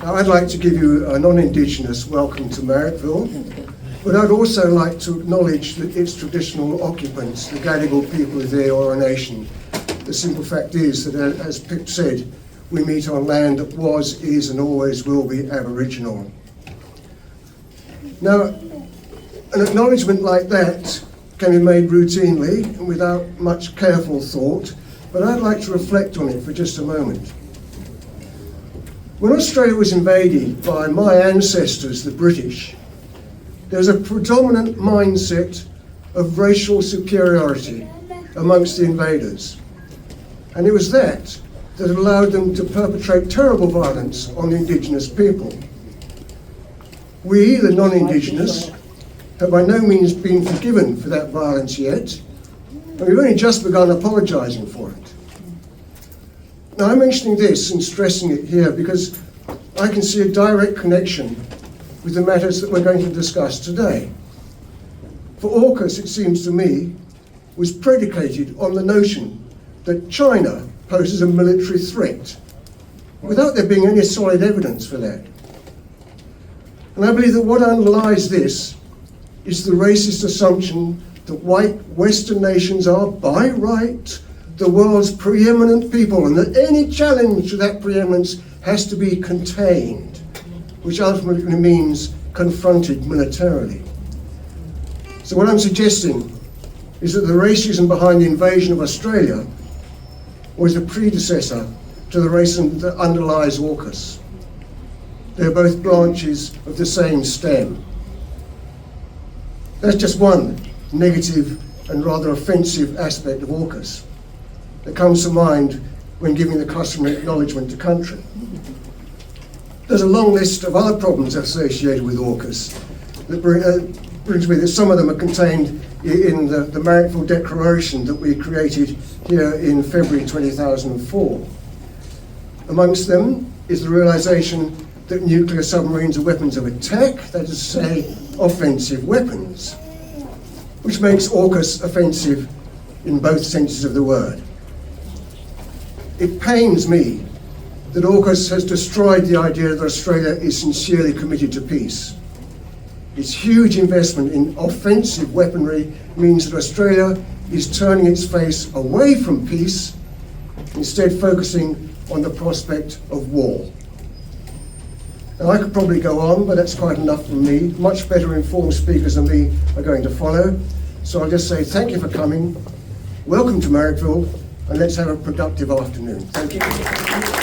Now, I'd like to give you a non-Indigenous welcome to Marrickville, but I'd also like to acknowledge its traditional occupants, the Gadigal people of the Eora Nation. The simple fact is that, as Pip said, we meet on land that was, is and always will be Aboriginal. Now, an acknowledgement like that can be made routinely and without much careful thought, but I'd like to reflect on it for just a moment. When Australia was invaded by my ancestors, the British, there was a predominant mindset of racial superiority amongst the invaders. And it was that allowed them to perpetrate terrible violence on the Indigenous people. We, the non-Indigenous, have by no means been forgiven for that violence yet, and we've only just begun apologising for it. Now, I'm mentioning this and stressing it here because I can see a direct connection with the matters that we're going to discuss today. For AUKUS, it seems to me, was predicated on the notion that China poses a military threat, without there being any solid evidence for that. And I believe that what underlies this is the racist assumption that white Western nations are, by right, the world's preeminent people, and that any challenge to that preeminence has to be contained, which ultimately means confronted militarily. So what I'm suggesting is that the racism behind the invasion of Australia was a predecessor to the racism that underlies AUKUS. They're both branches of the same stem. That's just one negative and rather offensive aspect of AUKUS that comes to mind when giving the customary acknowledgement to country. There's a long list of other problems associated with AUKUS that brings me that some of them are contained in the Marrickville Declaration that we created here in February 2004. Amongst them is the realisation that nuclear submarines are weapons of attack, that is to say, offensive weapons, which makes AUKUS offensive in both senses of the word. It pains me that AUKUS has destroyed the idea that Australia is sincerely committed to peace. Its huge investment in offensive weaponry means that Australia is turning its face away from peace, instead focusing on the prospect of war. Now, I could probably go on, but that's quite enough from me. Much better informed speakers than me are going to follow. So I'll just say thank you for coming, welcome to Marrickville, and let's have a productive afternoon. Thank you.